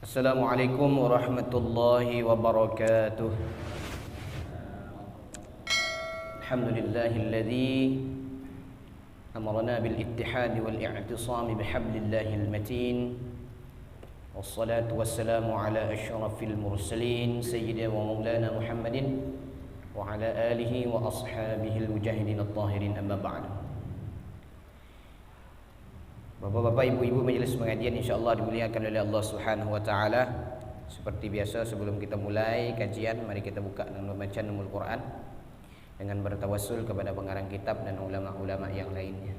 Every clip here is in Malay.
Assalamualaikum warahmatullahi wabarakatuh. Alhamdulillahilladzi amarna bil ittihad wal i'tisam bihablillahil matin. Wassalatu wassalamu ala asyrafil mursalin sayyidina wa maulana Muhammadin wa ala alihi wa ashabihil mujahidin at-tahirin, amma ba'du. Bapak-bapak, ibu-ibu majelis pengajian insyaallah dimuliakan oleh Allah Subhanahu wa taala. Seperti biasa sebelum kita mulai kajian, mari kita buka dengan membaca Ummul Quran dengan bertawassul kepada pengarang kitab dan ulama-ulama yang lainnya.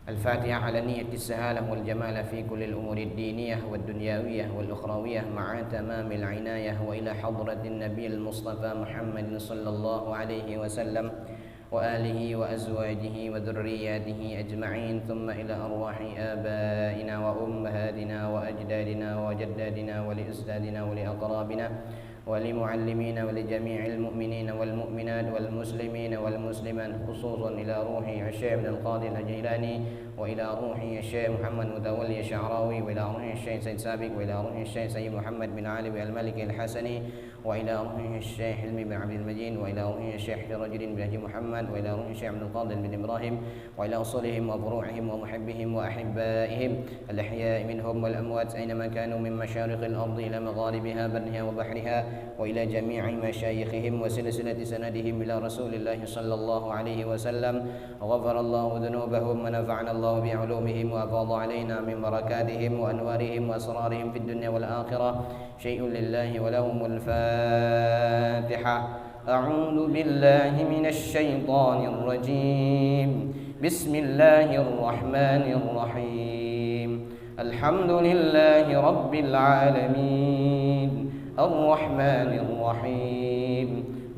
Al-Fatihah ala niyyati sahalah wal jamalah fi kulli al-umuri ad-diniyah wad dunyawiyah wal ukhrawiyah ma'a tamamil inayah wa ila hadratin nabiyil mustafa Muhammadin sallallahu alaihi wasallam وآله وأزواجه وذرياته أجمعين ثم إلى أرواح آبائنا وأمهاتنا وأجدادنا وجدادنا ولأستاذنا ولأقرابنا ولمعلمين ولجميع المؤمنين والمؤمنات والمسلمين والمسلمات، خصوصا إلى روح الشيخ عبد القادر الجيلاني وإلى روح الشيخ محمد متولي الشعراوي وإلى روح الشيخ سيد سابق وإلى روح الشيخ سيد محمد بن علي الملك الحسني وإلى روح الشيخ حلمي بن عبد المجيد وإلى روح الشيخ رجل بن حجي محمد وإلى روح الشيخ عبد القادر بن إبراهيم وإلى أصولهم وفروعهم ومحبهم وأحبائهم الأحياء منهم والأموات أينما كانوا من مشارق الأرض إلى مغاربها برها وبحرها وإلى جميع مشايخهم وسلسلة سندهم إلى رسول الله صلى الله عليه وسلم. غفر الله ذنوبهم ونفعنا الله بعلومهم وأفاض علينا من بركاتهم وأنوارهم وأسرارهم في الدنيا والآخرة. شيء لله ولهم الفاتحة. أعوذ بالله من الشيطان الرجيم. بسم الله الرحمن الرحيم. الحمد لله رب العالمين الرحمن الرحيم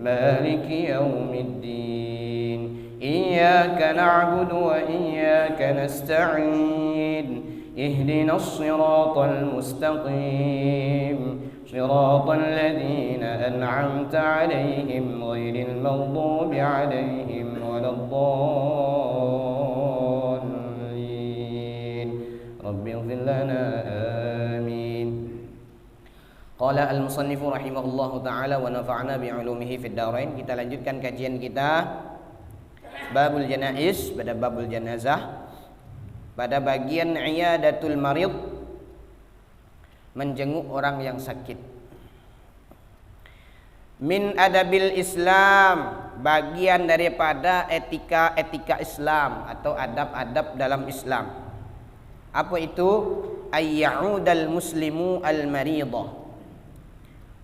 مالك يوم الدين. إياك نعبد وإياك نستعين. اهدنا الصراط المستقيم صراط الذين أنعمت عليهم غير المغضوب عليهم ولا الضالين. رب اغفر لنا آمين. قال المصنف رحمه الله تعالى ونفعنا بعلومه في الدارين. Kita lanjutkan kajian kita Babul Janaiz, pada babul jenazah, pada bagian iyadatul marid, menjenguk orang yang sakit. Min adabil Islam, bagian daripada etika Islam atau adab-adab dalam Islam. Apa itu? Ayya'udal muslimu al-maridah,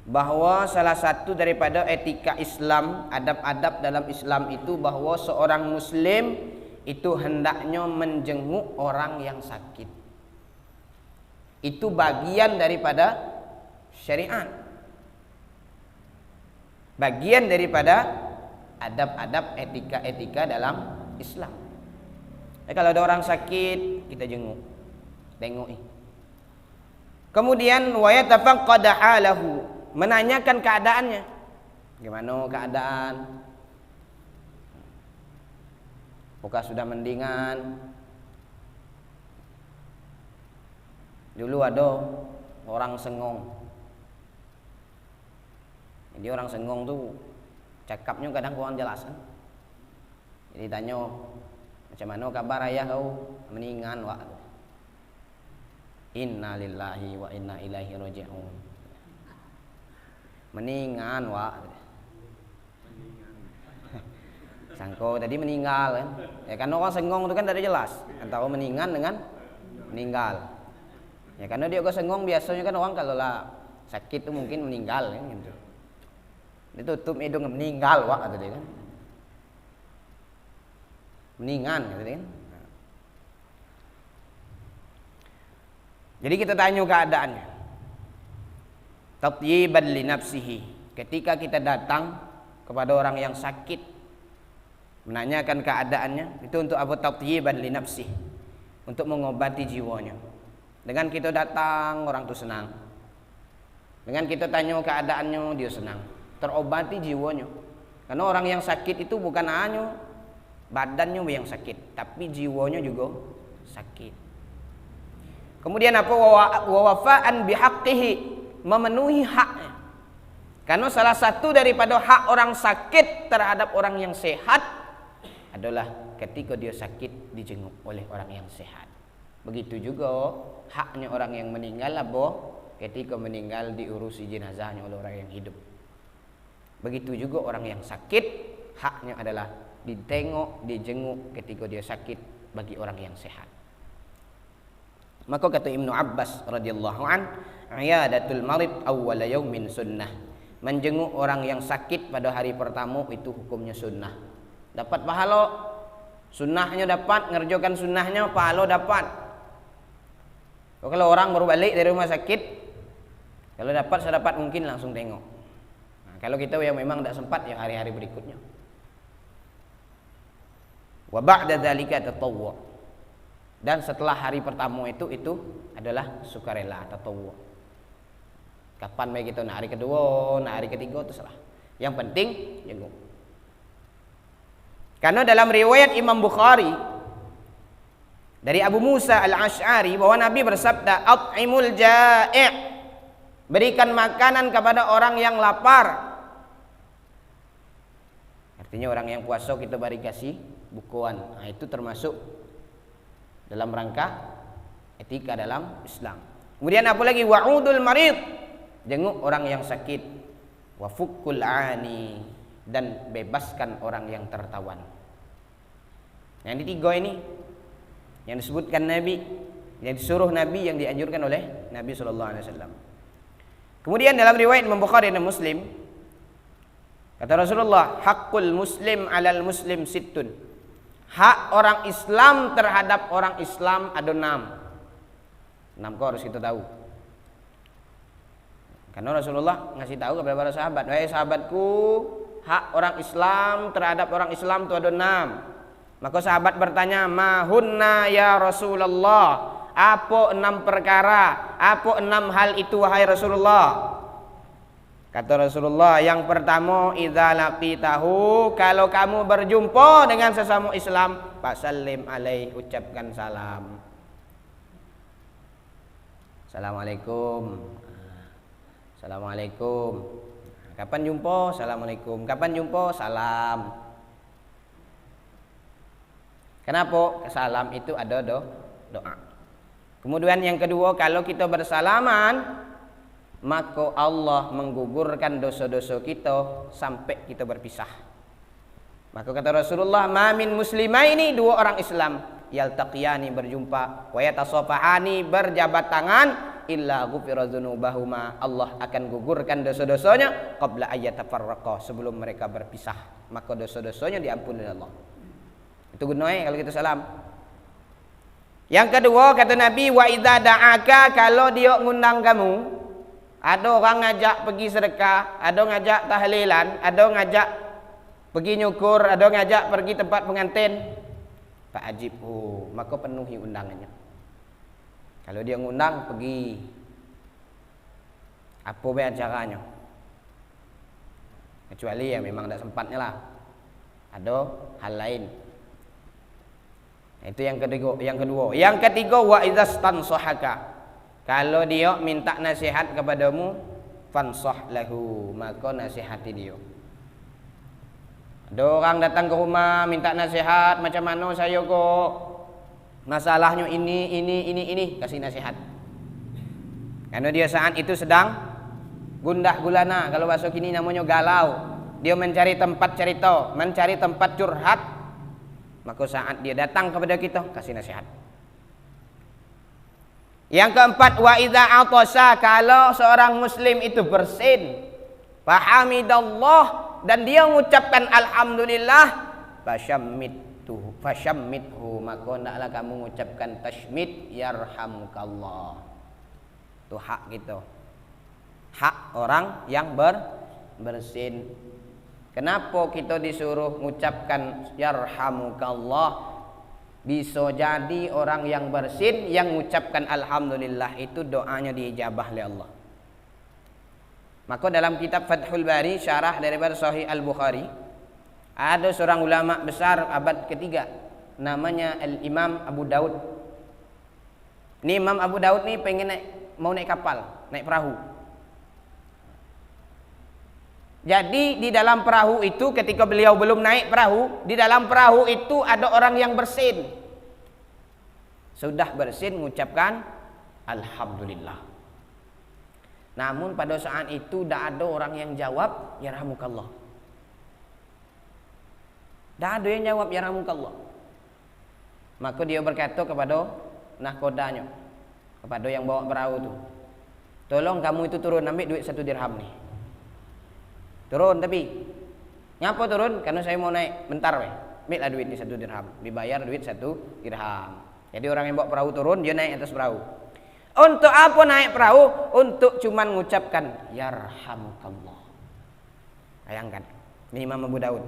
bahwa salah satu daripada etika Islam, adab-adab dalam Islam itu bahwa seorang muslim itu hendaknya menjenguk orang yang sakit. Itu bagian daripada syariat, bagian daripada adab-adab etika dalam Islam. Kalau ada orang sakit, kita jenguk, tengok. Kemudian wa yatafaqqad halahu, menanyakan keadaannya. Gimana keadaan? Apakah sudah mendingan? Dulu ada orang sengong. Jadi orang sengong tuh cakapnya kadang kurang jelas kan. Jadi tanya, macam mana kabar ayah kau? Mendingan wak. Inna lillahi wa inna ilaihi raji'un. Mendingan wak. Sangko tadi meninggal kan. Ya kan orang sengong itu kan tidak jelas antara mendingan dengan meninggal. Ya karena dia kok sengong, biasanya kan orang kalau lah sakit itu mungkin meninggal kan gitu. Dia tutup hidung, meninggal wak kata dia kan. Mendingan kata dia kan. Jadi kita tanya keadaannya. Tatyiban li nafsihi, ketika kita datang kepada orang yang sakit, menanyakan keadaannya, itu untuk apa? Tatyiban li nafsihi, untuk mengobati jiwanya. Dengan kita datang, orang itu senang. Dengan kita tanya keadaannya, dia senang. Terobati jiwanya. Karena orang yang sakit itu bukan hanya badannya yang sakit, tapi jiwanya juga sakit. Kemudian apa? Wa wafa'an bihaqqihi, memenuhi haknya. Karena salah satu daripada hak orang sakit terhadap orang yang sehat adalah ketika dia sakit dijenguk oleh orang yang sehat. Begitu juga haknya orang yang meninggal apa? Ketika meninggal diurusi jenazahnya oleh orang yang hidup. Begitu juga orang yang sakit, haknya adalah ditengok, dijenguk ketika dia sakit bagi orang yang sehat. Maka kata Ibnu Abbas radhiyallahu an, "Iyadatul marid awwala yaumin sunnah." Menjenguk orang yang sakit pada hari pertama itu hukumnya sunnah. Dapat pahala, sunnahnya dapat, ngerjakan sunnahnya pahala dapat. Kalau orang baru balik dari rumah sakit, kalau dapat sedapat mungkin langsung tengok. Nah, kalau kita yang memang tidak sempat ya hari-hari berikutnya. Wa ba'da dzalika tatawwu. Dan setelah hari pertama itu adalah sukarela, tatawwu. Kapan baik kita nak hari kedua, nak hari ketiga itu salah. Yang penting jenguk. Karena dalam riwayat Imam Bukhari dari Abu Musa Al-Asy'ari bahwa Nabi bersabda, "At'imul ja'i'." Berikan makanan kepada orang yang lapar. Artinya orang yang puasa kita beri kasih bukuan. Nah, itu termasuk dalam rangka etika dalam Islam. Kemudian apa lagi? Wa'udul marid. Jenguk orang yang sakit. Wa fukkul ani, dan bebaskan orang yang tertawan. Yang ketiga ini yang disebutkan Nabi, yang disuruh Nabi, yang dianjurkan oleh Nabi SAW. Kemudian dalam riwayat Imam Bukhari dan Muslim, kata Rasulullah, haqqul muslim alal muslim sittun. Hak orang Islam terhadap orang Islam ada 6. 6 kau harus kita tahu. Karena Rasulullah ngasih tahu kepada para sahabat, "Wahai sahabatku, hak orang Islam terhadap orang Islam itu ada 6. Maka sahabat bertanya, "Mahunna ya Rasulullah?" Apa 6 perkara? Apa 6 hal itu wahai Rasulullah? Kata Rasulullah, yang pertama, idza laqitahu, kalau kamu berjumpa dengan sesama Islam, fasallim alaih, ucapkan salam. Assalamualaikum. Assalamualaikum. Kapan jumpa? Assalamualaikum. Kapan jumpa? Salam. Kenapa? Salam itu ada doa. Kemudian yang kedua, kalau kita bersalaman, maka Allah menggugurkan dosa-dosa kita sampai kita berpisah. Maka kata Rasulullah, "Ma min muslimaini", 2 orang Islam, "yaltaqiyani", berjumpa, "wa yatasafahani", berjabat tangan, "illa ghufira dzunubahuma", Allah akan gugurkan dosa-dosanya qabla ayyatafarraqa, sebelum mereka berpisah, maka dosa-dosanya diampuni oleh Allah. Itu gunanya kalau kita salam. Yang kedua kata Nabi, "Wa idza da'aka", kalau dia ngundang kamu, ada orang ngajak pergi sedekah, ada ngajak tahlilan, ada ngajak pergi nyukur, ada ngajak pergi tempat pengantin, fa'ajibhu, maka penuhi undangannya. Kalau dia ngundang, pergi. Apa be acaranya? Kecuali ya memang tidak sempatnya lah. Ada hal lain. Itu yang kedua. Yang ketiga, wa idzastansahaka, kalau dia minta nasihat kepadamu, fansah lahu, maka nasihati dia. Ada orang datang ke rumah minta nasihat, macam mana saya kok masalahnya ini, kasih nasihat. Karena dia saat itu sedang gundah gulana, kalau bahasa kini namanya galau. Dia mencari tempat cerita, mencari tempat curhat. Maka saat dia datang kepada kita, kasih nasihat. Yang keempat, wa idza atasa, kalau seorang muslim itu bersin, fahamidallah, dan dia mengucapkan alhamdulillah, fashammithu, maka hendaklah kamu mengucapkan tashmid, yarhamukallah. Itu hak kita, hak orang yang bersin. Kenapa kita disuruh mengucapkan yarhamukallah? Bisa jadi orang yang bersin yang mengucapkan alhamdulillah itu doanya diijabah oleh Allah. Maka dalam kitab Fathul Bari, syarah daripada Sahih Al-Bukhari, ada seorang ulama besar abad ketiga, namanya Al-Imam Abu Daud. Ini Imam Abu Daud nih pengen mau naik kapal, naik perahu. Jadi di dalam perahu itu ketika beliau belum naik perahu, di dalam perahu itu ada orang yang bersin. Sudah bersin mengucapkan alhamdulillah. Namun pada saat itu tidak ada orang yang jawab yarhamukallah. Tidak ada yang jawab yarhamukallah. Maka dia berkata kepada nahkodanya, kepada yang bawa perahu itu, tolong kamu itu turun, ambil duit 1 dirham nih. Turun tapi ngapa turun? Karena saya mau naik bentar weh. Ambillah duit ini 1 dirham. Dibayar duit 1 dirham. Jadi orang yang bawa perahu turun, dia naik atas perahu. Untuk apa naik perahu? Untuk cuman mengucapkan yarhamukallah. Bayangkan, ini Imam Abu Daud.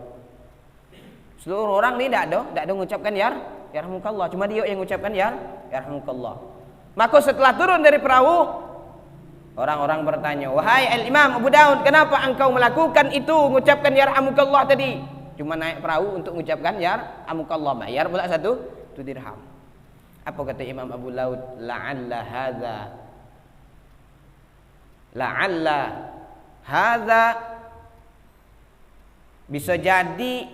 Seluruh orang ini tidak ada mengucapkan yarhamukallah. Cuma dia yang mengucapkan yarhamukallah. Maka setelah turun dari perahu, orang-orang bertanya, wahai Al-Imam Abu Daud, kenapa engkau melakukan itu, mengucapkan yarhamukallah tadi? Cuma naik perahu untuk mengucapkan yarhamukallah, bayar pula 1 dirham. Apa kata Imam Abu Daud? La'alla hadza bisa jadi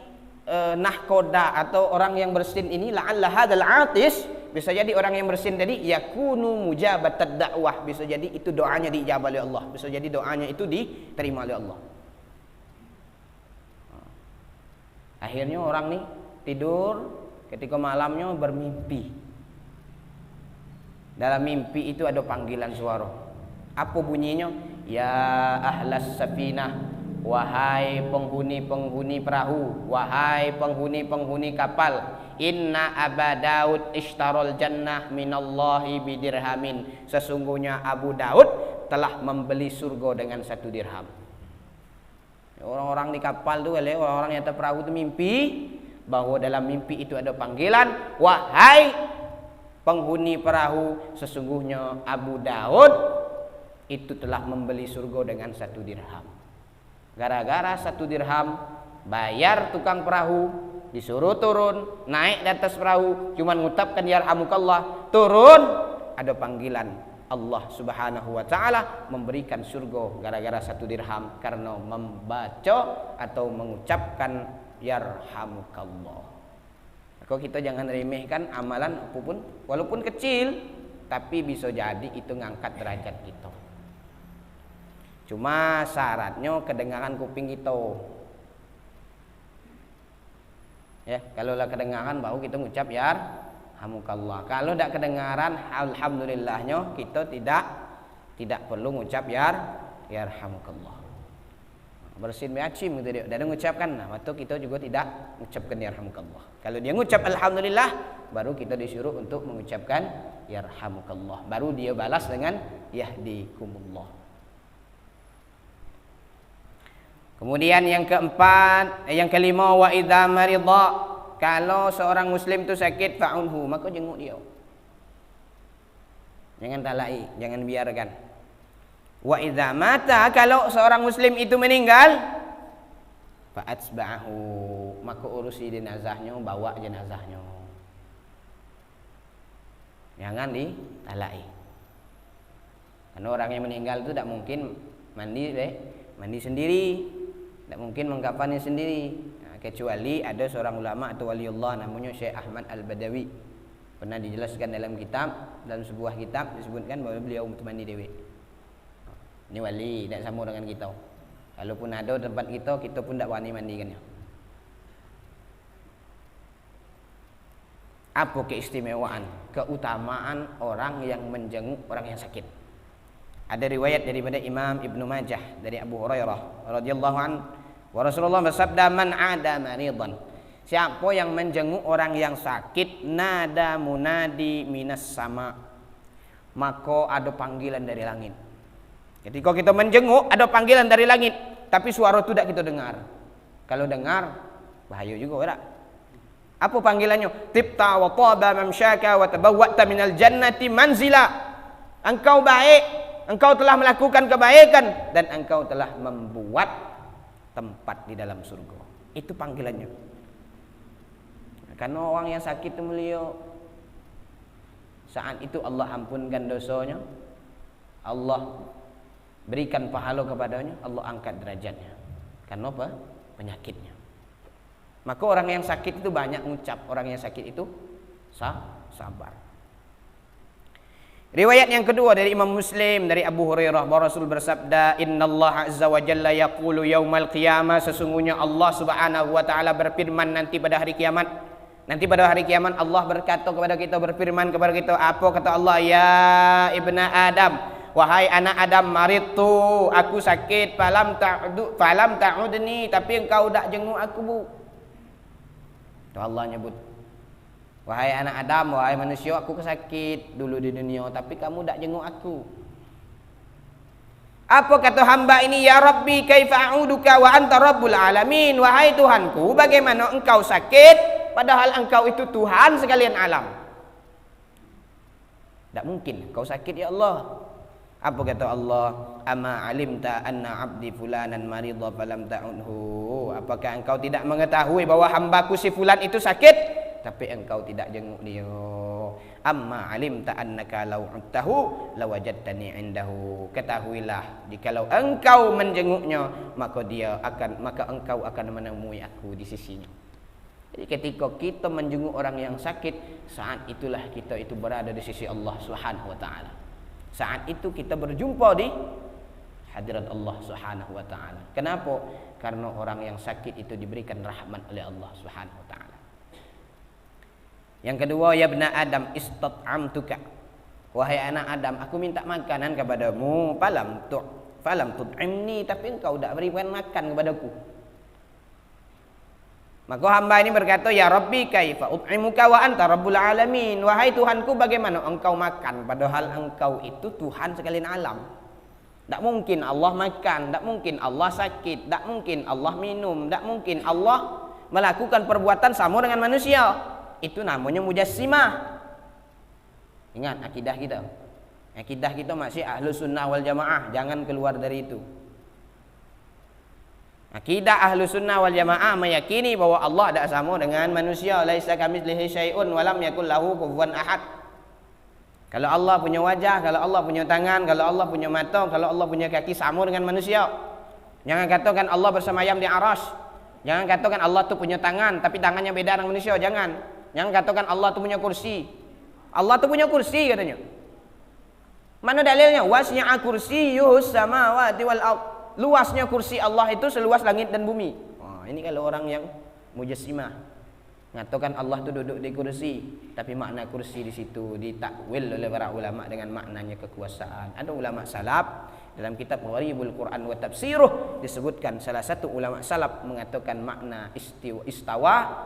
nahkoda atau orang yang bersin ini, la'alla hadzal atis, bisa jadi orang yang bersin tadi yakunu mujabatad dakwah, bisa jadi itu doanya diijabah oleh Allah, bisa jadi doanya itu diterima oleh Allah. Akhirnya orang nih tidur, ketika malamnya bermimpi. Dalam mimpi itu ada panggilan suara. Apa bunyinya? Ya ahlas safinah, wahai penghuni-penghuni perahu, wahai penghuni-penghuni kapal, inna Aba Daud ishtarol jannah minallahi bidirhamin. Sesungguhnya Abu Daud telah membeli surga dengan 1 dirham. Orang-orang di kapal tu, orang-orang yang atas perahu itu mimpi bahwa dalam mimpi itu ada panggilan, wahai penghuni perahu, sesungguhnya Abu Daud itu telah membeli surga dengan 1 dirham. Gara-gara 1 dirham, bayar tukang perahu, disuruh turun, naik di atas perahu, cuman ngucapkan yarhamukallah, turun, ada panggilan Allah Subhanahu wa taala memberikan surga gara-gara 1 dirham karena membaca atau mengucapkan yarhamukallah. Maka kita jangan remehkan amalan apapun, walaupun kecil, tapi bisa jadi itu ngangkat derajat kita. Cuma syaratnya kedengaran kuping kita. Ya, kalau lah kedengaran baru kita ngucap yarhamukallah. Kalau tidak kedengaran, alhamdulillahnya kita tidak perlu ngucap yarhamukallah. Bersin beacim gitu dia. Dan mengucapkan, nah waktu kita juga tidak mengucapkan yarhamukallah. Kalau dia mengucap alhamdulillah, baru kita disuruh untuk mengucapkan yarhamukallah. Baru dia balas dengan yahdikumullah. Kemudian yang keempat, yang kelima, wa idza maridha, kalau seorang muslim itu sakit fa'unhu, maka jenguk dia. Jangan talai, jangan biarkan. Wa idza mata, kalau seorang muslim itu meninggal, fa'atsba'ahu, maka urusi jenazahnya, bawa jenazahnya. Jangan ditalai. Karena orang yang meninggal itu tidak mungkin mandi sendiri, tidak mungkin mengkafannya sendiri. Nah, kecuali ada seorang ulama atau waliullah namanya Syekh Ahmad Al-Badawi. Pernah dijelaskan dalam sebuah kitab disebutkan bahwa beliau untuk mandi dewi. Ini wali, tidak sama dengan kita. Kalaupun ada tempat kita pun tidak wani mandikannya. Apa keistimewaan, keutamaan orang yang menjenguk orang yang sakit? Ada riwayat daripada Imam Ibnu Majah dari Abu Hurairah radhiyallahu anhu, wa Rasulullah bersabda, man ada maridan, siapa yang menjenguk orang yang sakit, nada munadi minas sama, maka ada panggilan dari langit. Ketika kita menjenguk, ada panggilan dari langit, tapi suara itu tidak kita dengar. Kalau dengar, bahaya juga, tak? Apa panggilannya? Tibta wa taba mamsyaka wa tabawwa'ta minal jannati manzila. Engkau baik, engkau telah melakukan kebaikan, dan engkau telah membuat tempat di dalam surga. Itu panggilannya. Karena orang yang sakit itu beliau Saat itu Allah ampunkan dosanya, Allah berikan pahala kepadanya, Allah angkat derajatnya. Karena apa? Penyakitnya. Maka orang yang sakit itu banyak mengucap, orang yang sakit itu sabar. Riwayat yang kedua dari Imam Muslim dari Abu Hurairah bahwa Rasul bersabda, "Innallaha azza wa jalla yaqulu yaumal qiyamah," sesungguhnya Allah Subhanahu wa taala berfirman nanti pada hari kiamat. Nanti pada hari kiamat Allah berkata kepada kita, berfirman kepada kita, apa kata Allah? "Ya ibna Adam, wahai anak Adam, maritu, aku sakit, falam ta'udni, tapi engkau tak jenguk aku, Bu." Itu Allah nyebut, wahai anak Adam, wahai manusia, aku sakit dulu di dunia, tapi kamu tak jenguk aku. Apa kata hamba ini? "Ya Rabbi, kaifa a'uduka wa anta rabbul alamin." Wahai Tuhanku, bagaimana engkau sakit padahal engkau itu Tuhan sekalian alam. Tak mungkin kau sakit ya Allah. Apa kata Allah? "Ama alimta anna abdi fulanan marida falam ta'unhu." Apakah engkau tidak mengetahui bahwa hambaku si fulan itu sakit, tapi engkau tidak jenguk dia? "Amma alimta annaka law uttahu lawajadtani indahu." Ketahuilah, jikalau engkau menjenguknya, maka engkau akan menemui aku di sisinya. Jadi ketika kita menjenguk orang yang sakit, saat itulah kita itu berada di sisi Allah Subhanahu wa taala. Saat itu kita berjumpa di hadirat Allah Subhanahu wa taala. Kenapa? Karena orang yang sakit itu diberikan rahmat oleh Allah Subhanahu wa taala. Yang kedua, "Ya ibna Adam, istat'amtuka." Wahai anak Adam, aku minta makanan kepadamu, falam tud'imni, tapi engkau tidak berikan makan kepadaku. Maka hamba ini berkata, "Ya Rabbi, kaifa ut'imuka wa anta rabbul alamin." Wahai Tuhanku, bagaimana engkau makan padahal engkau itu Tuhan sekalian alam. Tak mungkin Allah makan, tak mungkin Allah sakit, tak mungkin Allah minum, tak mungkin Allah melakukan perbuatan sama dengan manusia. Itu namanya mujassimah. Ingat akidah kita. Akidah kita masih Ahlus Sunnah wal Jamaah, jangan keluar dari itu. Akidah Ahlus Sunnah wal Jamaah meyakini bahwa Allah tidak sama dengan manusia. Laisa kamitslihi syai'un wa lam yakul lahu kufuwan ahad. Kalau Allah punya wajah, kalau Allah punya tangan, kalau Allah punya mata, kalau Allah punya kaki, sama dengan manusia. Jangan katakan Allah bersemayam di arasy. Jangan katakan Allah tu punya tangan tapi tangannya beda dengan manusia. Jangan katakan Allah tu punya kursi. Allah tu punya kursi katanya. Mana dalilnya? Wasi'a kursiyyuhus samawati wal ardh. Luasnya kursi Allah itu seluas langit dan bumi. Ini kalau orang yang mujassimah mengatakan Allah itu duduk di kursi, tapi makna kursi di situ ditakwil oleh para ulama dengan maknanya kekuasaan. Ada ulama salaf dalam kitab Gharibul Quran wa Tafsiruh disebutkan salah satu ulama salaf mengatakan makna istawa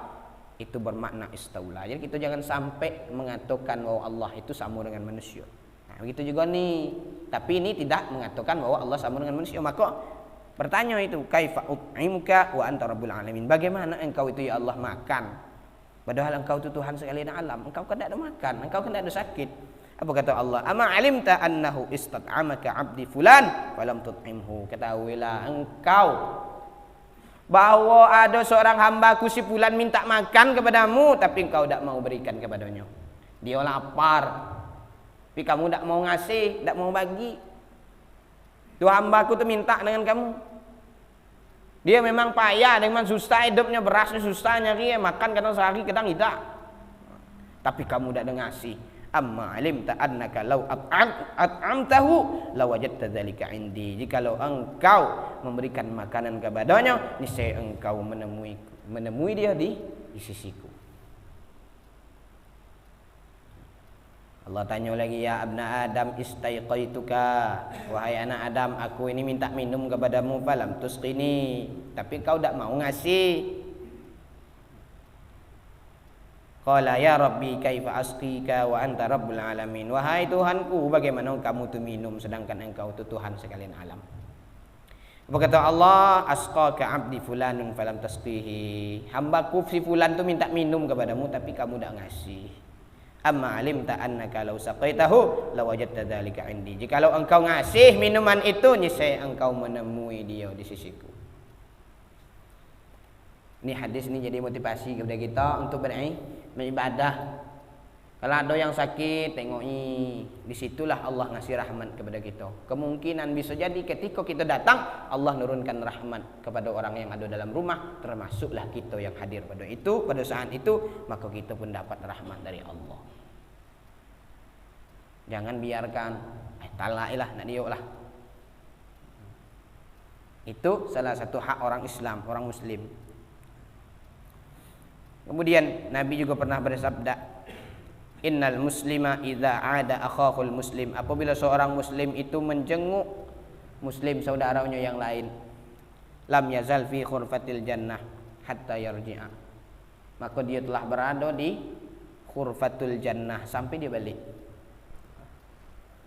itu bermakna istaula. Jadi kita jangan sampai mengatakan bahwa Allah itu sama dengan manusia. Begitu juga nih. Tapi ini tidak mengatakan bahwa Allah sama dengan manusia. Maka bertanya itu, kaifa ut'imuka wa anta rabbul alamin. Bagaimana engkau itu ya Allah makan padahal engkau itu Tuhan sekalian alam. Engkau kan tidak ada makan, engkau kan tidak ada sakit. Apa kata Allah? "Ama alimta annahu istat'amaka 'abdi fulan falam tut'imhu." Ketahuilah engkau bahwa ada seorang hambaku si fulan minta makan kepadamu tapi engkau tidak mau berikan kepadanya. Dia lapar, tapi kamu tidak mau ngasih, tidak mau bagi. Tuh hambaku tu minta dengan kamu. Dia memang payah, memang susah hidupnya, berasnya susah nyari, makan kadang sehari kadang tidak. Tapi kamu tidak ada ngasih. "Amma alimta annaka law at'amtahu lawajadta dzalika indi." Jikalau engkau memberikan makanan kepadanya, niscaya engkau menemui dia di sisiku. Allah tanya lagi, "Ya abna Adam, istaiqaituka." Wahai anak Adam, aku ini minta minum kepadamu, falam tusqini, tapi kau tidak mau ngasih. Qala ya Rabbi, kaifa asqika wa anta rabbul alamin. Wahai Tuhanku, bagaimana kamu tu minum sedangkan engkau tu Tuhan sekalian alam. Apa kata Allah? "Asqaka abdi fulanun falam tasqihi." Hambaku si fulan tu minta minum kepadamu tapi kamu tidak ngasih. "Amma alimta annaka law saqaitahu lawajadta dzalika indi." Jikalau engkau ngasih minuman itu, niscaya engkau menemui dia di sisiku. Ini hadis ini jadi motivasi kepada kita untuk beribadah. Kalau ada yang sakit, tengoki. Disitulah Allah ngasih rahmat kepada kita. Kemungkinan bisa jadi ketika kita datang, Allah nurunkan rahmat kepada orang yang ada dalam rumah, termasuklah kita yang hadir pada saat itu, maka kita pun dapat rahmat dari Allah. Jangan biarkan, talailah, nak diuk lah. Itu salah satu hak orang Islam, orang Muslim. Kemudian Nabi juga pernah bersabda, Innal muslima idza ada akhahul muslim. Apabila seorang muslim itu menjenguk muslim saudaranya yang lain, lam yazal fi khurfatil jannah hatta yarji'a. Maka dia telah berada di khurfatul jannah sampai dia balik.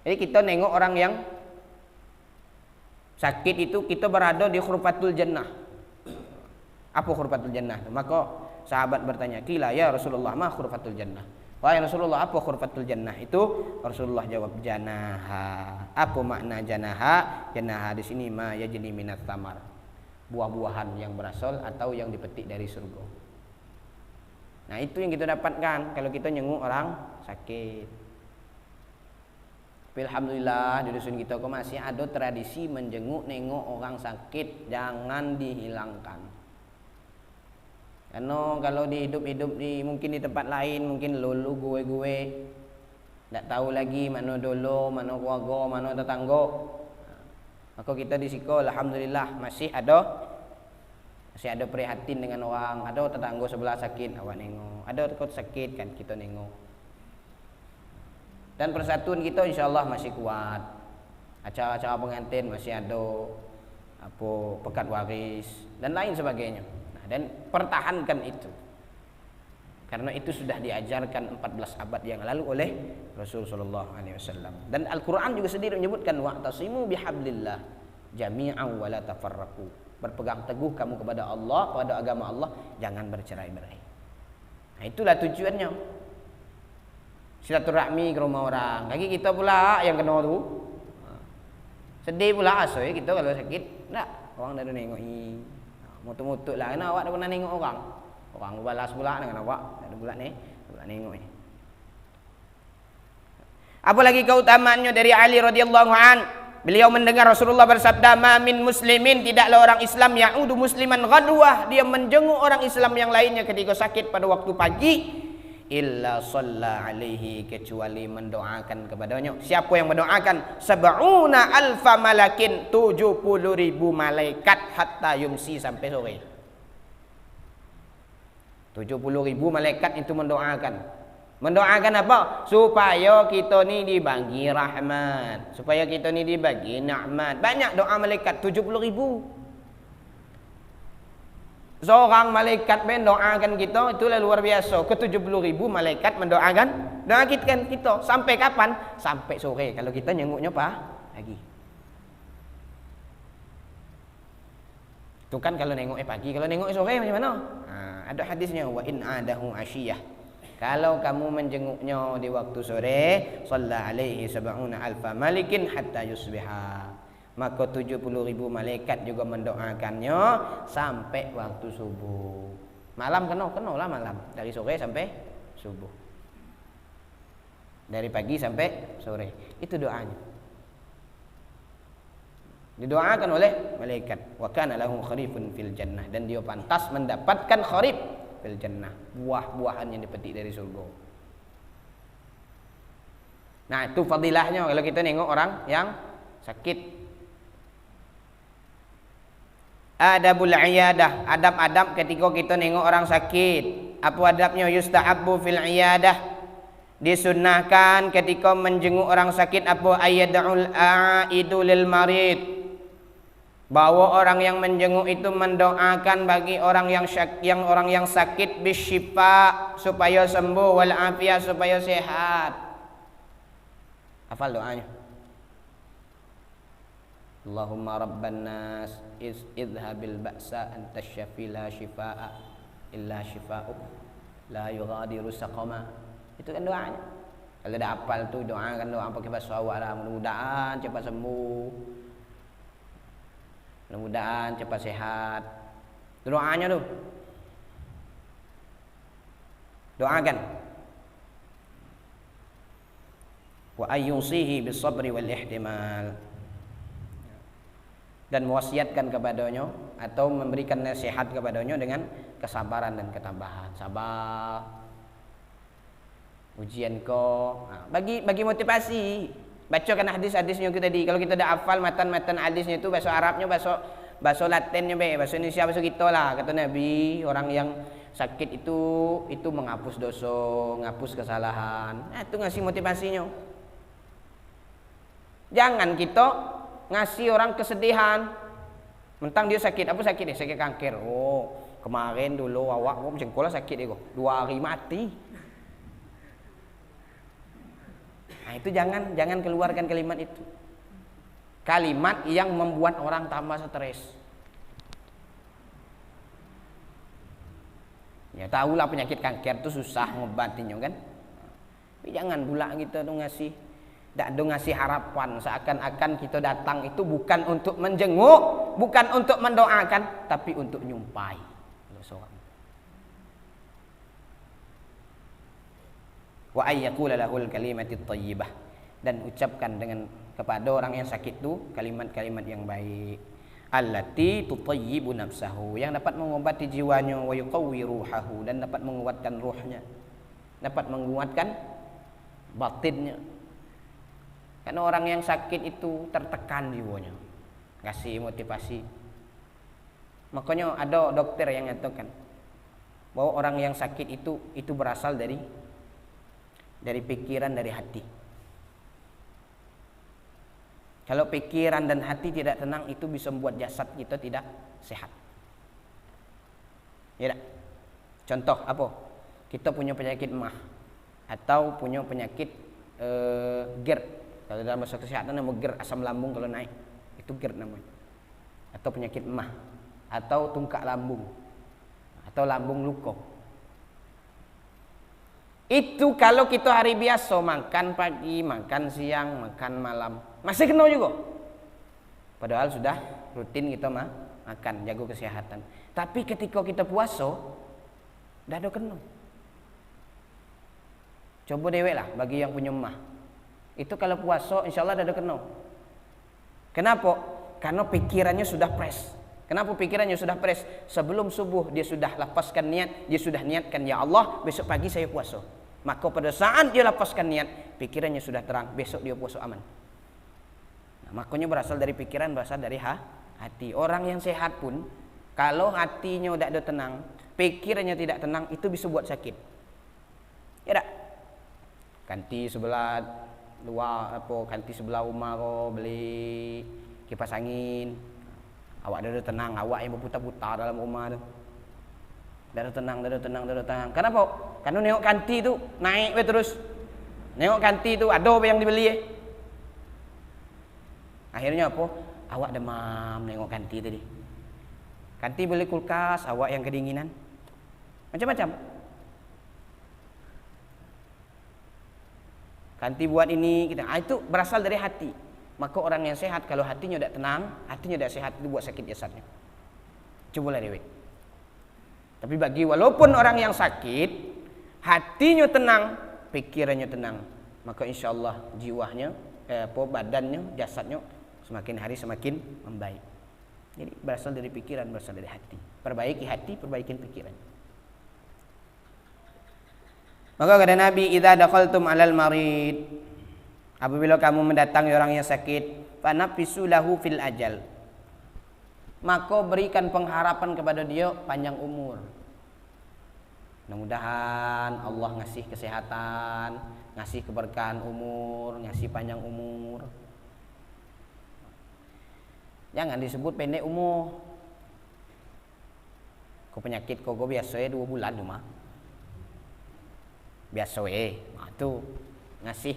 Jadi kita nengok orang yang sakit itu, kita berada di khurfatul jannah. Apa khurfatul jannah? Maka sahabat bertanya, "Qila ya Rasulullah, ma khurfatul jannah?" Wahai Rasulullah, apa khurfatul jannah itu? Rasulullah jawab, janaha. Apa makna janaha? Janaha di sini ma yajni minat tamar. Buah-buahan yang berasal atau yang dipetik dari surga. Nah, itu yang kita dapatkan kalau kita nyenguk orang sakit. Tapi alhamdulillah di dusun kita kok masih ada tradisi menjenguk nengok orang sakit, jangan dihilangkan. Karena kalau di hidup-hidup mungkin di tempat lain, mungkin lulu gue tak tahu lagi mana dulu, mana keluarga, mana tetangga. Maka kita di siko alhamdulillah masih ada prihatin dengan orang. Ada tetangga sebelah sakit, awak nengok. Ada takut sakit kan, kita nengok. Dan persatuan kita insyaallah masih kuat. Acara-acara pengantin masih ada, pekat waris dan lain sebagainya. Dan pertahankan itu, karena itu sudah diajarkan 14 abad yang lalu oleh Rasul sallallahu alaihi wasallam. Dan Al-Qur'an juga sendiri menyebutkan wa'tasimu bihablillah jami'an wa la tafarraqu. Berpegang teguh kamu kepada Allah, kepada agama Allah, jangan bercerai-berai. Nah, itulah tujuannya. Silaturahmi ke rumah orang. Lagi kita pula yang kena tu. Sedih pula asoy kita kalau sakit. Tak, orang dah nengoki. Mutut-mutut lah, kenapa awak dah pernah nengok orang? Orang balas pula dengan awak. Tak ada pula ni, pula nengok ni. Apalagi keutamaannya dari Ali radhiyallahu an. Beliau mendengar Rasulullah bersabda, "Ma min muslimin, tidaklah orang Islam ya'udu musliman ghadwah, dia menjenguk orang Islam yang lainnya ketika sakit pada waktu pagi, illa shalla alaihi, kecuali mendoakan kepadanya." Siapa yang mendoakan? Sab'una alfa malakin, 70.000 malaikat hatta yumsi, sampai sore. 70.000 malaikat itu mendoakan. Mendoakan apa? Supaya kita ni dibagi rahmat, supaya kita ni dibagi nikmat. Banyak doa malaikat, 70.000. Seorang malaikat mendoakan kita, itulah luar biasa. Ke 70.000 malaikat mendoakan kita. Sampai kapan? Sampai sore. Kalau kita nyenguknya pagi. Itu kan kalau nengok pagi. Kalau nengok sore macam mana? Ada hadisnya, wa in adahu asyiyah. Kalau kamu menjenguknya di waktu sore, shalla alaihi sab'una alfa malikin hatta yusbiha. Maka 70.000 malaikat juga mendoakannya sampai waktu subuh. Malam kena lah malam. Dari sore sampai subuh. Dari pagi sampai sore. Itu doanya. Didoakan oleh malaikat. Wa kana lahu kharifun fil jannah. Dan dia pantas mendapatkan kharif fil jannah. Buah-buahan yang dipetik dari surga. Nah, itu fadilahnya kalau kita nengok orang yang sakit. Adabul iyadah, adab-adab ketika kita nengok orang sakit. Apa adabnya? Yustahabbu fil iyadah, disunnahkan ketika menjenguk orang sakit apa? Ayyadul aidu lil marid, bahwa orang yang menjenguk itu mendoakan bagi orang yang sakit bisyifa, supaya sembuh, wal afiyah, supaya sehat. Hafal doanya. Allahumma rabban nas idhabil ba'sa anta syafi la shifaa illa shifa'uk la yughadiru saqama. Itu kan doanya. Kalau dah hafal tu doakan doa pakai bahasa awak lah. Mudah-mudahan cepat sembuh, mudah-mudahan cepat sehat. Itu doanya tu. Doakan. wa ayyusihi bis sabri wal ihtimal, dan mewasiatkan kepadanya atau memberikan nasihat kepadanya dengan kesabaran dan ketabahan. Sabar, ujian kau. Bagi motivasi. Bacakan hadis-hadisnya kita tadi. Kalau kita dah hafal matan-matan hadisnya itu, bahasa Arabnya, bahasa Latinnya, bahasa Indonesia, bahasa kita lah. Kata Nabi, orang yang sakit itu menghapus dosa, menghapus kesalahan. Nah, itu ngasih motivasinya. Jangan kita ngasih orang kesedihan. Mentang dia sakit, apa sakit dia? Sakit kanker. Oh, kemarin dulu awak kok jengkola sakit dia kok. 2 hari mati. Nah, itu jangan keluarkan kalimat itu. Kalimat yang membuat orang tambah stres. Ya tahulah penyakit kanker itu susah ngobatinnya kan. Tapi jangan pula kita tuh ngasih harapan seakan-akan kita datang itu bukan untuk menjenguk, bukan untuk mendoakan, tapi untuk nyumpai. Wa ayyakula lahul kalimatit thayyibah, dan ucapkan kepada orang yang sakit itu kalimat-kalimat yang baik. Allati tutayyibu nafsahu, yang dapat mengobati jiwanya, wa yuqawwi ruhahu, dan dapat menguatkan ruhnya, dapat menguatkan batinnya. Karena orang yang sakit itu tertekan jiwanya, kasih motivasi. Makanya ada dokter yang mengatakan bahwa orang yang sakit itu berasal dari pikiran, dari hati. Kalau pikiran dan hati tidak tenang, itu bisa membuat jasad kita tidak sehat. Ya tak? Contoh apa? Kita punya penyakit emah atau punya penyakit GERD. Kalau dalam bahasa kesehatan namanya GERD, asam lambung kalau naik, itu GERD namanya. Atau penyakit emah, atau tungkak lambung, atau lambung luka. Itu kalau kita hari biasa makan pagi, makan siang, makan malam, masih kena juga. Padahal sudah rutin kita makan, jaga kesehatan. Tapi ketika kita puasa, dah ada kena. Coba dewek lah bagi yang punya emah. Itu kalau puasa insya Allah dah ada kena. Kenapa? Karena pikirannya sudah fresh. Kenapa pikirannya sudah fresh? Sebelum subuh dia sudah lapaskan niat, dia sudah niatkan, ya Allah besok pagi saya puasa. Maka pada saat dia lapaskan niat, pikirannya sudah terang, besok dia puasa aman. Nah, makanya berasal dari pikiran, berasal dari hati. Orang yang sehat pun kalau hatinya tidak ada tenang, pikirannya tidak tenang, itu bisa buat sakit. Ya tak? Kanti sebelah rumah kau beli kipas angin. Awak dah tenang, awak yang berputar-putar dalam rumah tu. Dah tenang. Kenapa? Karena nengok kanti tu naik terus. Nengok kanti tu ada apa yang dibeli. Akhirnya apa? Awak demam nengok kanti tadi. Kanti beli kulkas, awak yang kedinginan. Macam-macam. Kanti buat ini, kita. Itu berasal dari hati. Maka orang yang sehat kalau hatinya tidak tenang, hatinya tidak sehat, itu buat sakit jasadnya. Cobalah dewek. Tapi bagi walaupun orang yang sakit, hatinya tenang, pikirannya tenang, maka insya Allah jiwanya, badannya, jasadnya semakin hari semakin membaik. Jadi berasal dari pikiran, berasal dari hati. Perbaiki hati, perbaikin pikiran. Maka kata Nabi, idza dakhaltum 'alal marid, apabila kamu mendatangi orang yang sakit, fanafisu lahu fil ajal, maka berikan pengharapan kepada dia panjang umur. Mudah-mudahan Allah ngasih kesehatan, ngasih keberkahan umur, ngasih panjang umur. Jangan disebut pendek umur. Kau penyakit kau biasa 2 bulan cuma. Biasa itu ngasih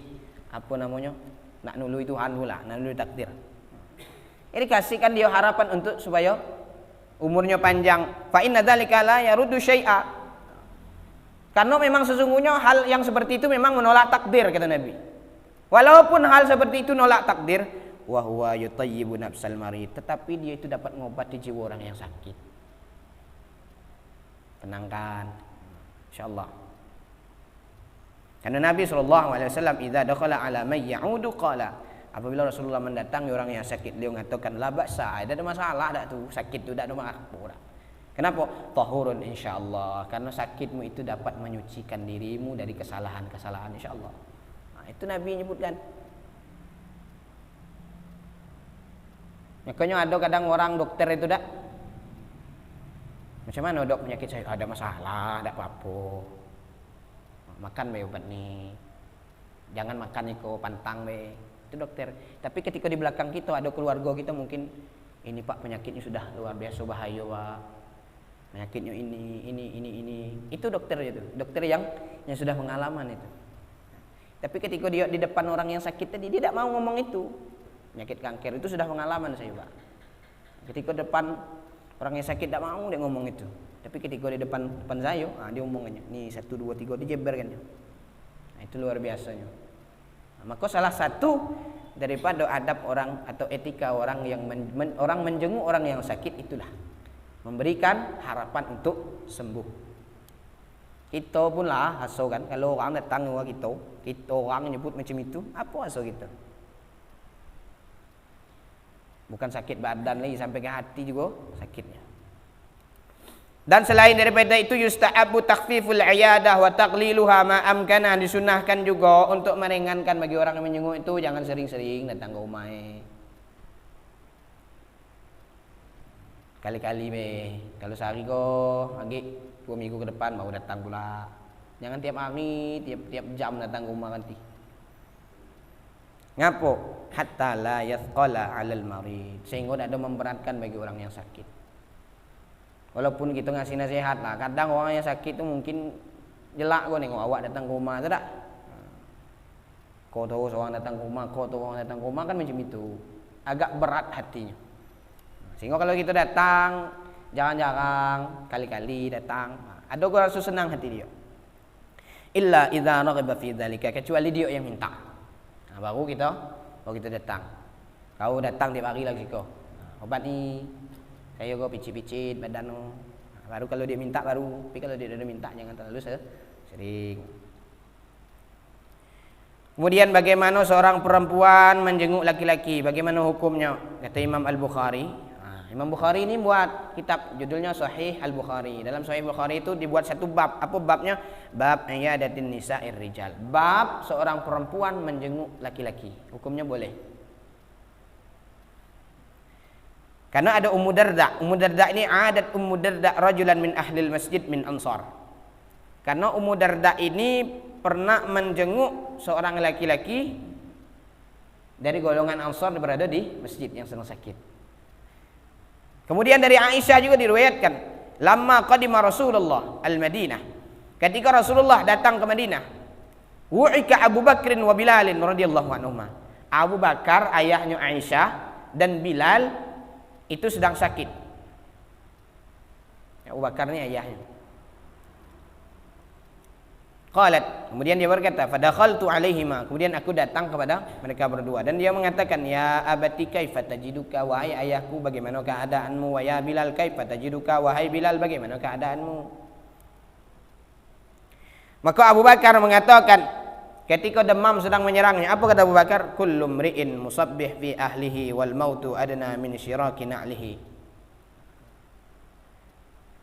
apa namanya? Nak nului Tuhan pula, nak nului takdir. Jadi kasihkan dia harapan untuk supaya umurnya panjang. Fa inna dzalika la yaruddu syai'a. Karena memang sesungguhnya hal yang seperti itu memang menolak takdir, kata Nabi. Walaupun hal seperti itu nolak takdir, wa huwa yutayyibu nafsal marid, tetapi dia itu dapat mengobati jiwa orang yang sakit. Tenangkan, insyaallah. Karena Nabi SAW idza dakhala ala may ya'udu qala, apabila Rasulullah mendatangi orang yang sakit, beliau mengatakan la ba'sa, ada masalah tak tu, sakit tu tak ada apa. Kenapa? Tahurun insyaallah, karena sakitmu itu dapat menyucikan dirimu dari kesalahan-kesalahan insyaallah. Nah, itu Nabi menyebutkan. Makanya ada kadang orang dokter itu dak, macam mana dok penyakit saya, ada masalah, tak apa-apa, makan be obat ni, jangan makan iko pantang be, itu dokter. Tapi ketika di belakang kita ada keluarga kita mungkin, ini pak penyakitnya sudah luar biasa bahaya pak, penyakitnya ini, itu dokter itu, dokter yang sudah pengalaman itu. Tapi ketika dia di depan orang yang sakit tadi, dia tidak mau ngomong itu. Penyakit kanker itu sudah pengalaman saya pak. Ketika depan orang yang sakit tidak mau dia ngomong itu. Tapi ketika di depan saya, dia ngomongnya. Nih 1, 2, 3 dijeberkan. Nah, itu luar biasanya. Nah, maka salah satu daripada adab orang atau etika orang yang orang menjenguk orang yang sakit itulah memberikan harapan untuk sembuh. Kita pun lah hasil kan, kalau orang datang ke kita orang nyebut macam itu, apa hasil kita? Bukan sakit badan lagi, sampai ke hati juga sakitnya. Dan selain daripada itu yusta'abu takhfiful iyadah wa taqliluha ma amkana, disunahkan juga untuk meringankan bagi orang yang menjenguk itu, jangan sering-sering datang ke rumah. Kali-kali be, kalau sehari kok lagi 2 minggu ke depan mau datang pula. Jangan tiap hari, tiap jam datang ke rumah nanti. Ngapo? Hatta la yathqala 'alal marid, sehingga tidak ada memberatkan bagi orang yang sakit. Walaupun kita ngasih nasihat lah, kadang orang yang sakit itu mungkin jelak kok nengok awak datang ke rumah, tak? Kau tahu seorang datang ke rumah, kau tahu orang datang ke rumah, kan macam itu. Agak berat hatinya. Sehingga kalau kita datang jarang-jarang, kali-kali datang, ada orang rasa senang hati dia. Illa idza raghiba fi dzalika, kecuali dia yang minta. Nah, baru kita datang. Kau datang tiap hari lagi kau. Obat ni saya kau picit-picit badan tu. Nah, baru kalau dia minta baru. Tapi kalau dia dah minta jangan terlalu sering. Kemudian bagaimana seorang perempuan menjenguk laki-laki? Bagaimana hukumnya? Kata Imam Al-Bukhari. Imam Bukhari ini buat kitab judulnya Sahih Al-Bukhari. Dalam Sahih Bukhari itu dibuat satu bab. Apa babnya? Bab iyadatin nisa'ir rijal. Bab seorang perempuan menjenguk laki-laki. Hukumnya boleh. Karena ada Ummu Darda. Ummu Darda ini adat Ummu Darda rajulan min ahlil masjid min Ansar. Karena Ummu Darda ini pernah menjenguk seorang laki-laki dari golongan Ansar yang berada di masjid yang sedang sakit. Kemudian dari Aisyah juga diriwayatkan, lamma qadima Rasulullah al-Madinah, ketika Rasulullah datang ke Madinah, wu'ika Abu Bakrin wa Bilalin radhiyallahu anhuma. Abu Bakar ayahnya Aisyah dan Bilal itu sedang sakit. Abu Bakar ini ayahnya. Qalat, kemudian dia berkata, fadakhaltu alaihima, kemudian aku datang kepada mereka berdua dan dia mengatakan, ya abati kaifa tajiduka, wahai ayahku bagaimana keadaanmu, wa ya Bilal kaifa tajiduka, wahai Bilal bagaimana keadaanmu. Maka Abu Bakar mengatakan ketika demam sedang menyerangnya, apa kata Abu Bakar? Kullu mri'in musabbih fi ahlihi wal mautu adna min syiraki na'lihi.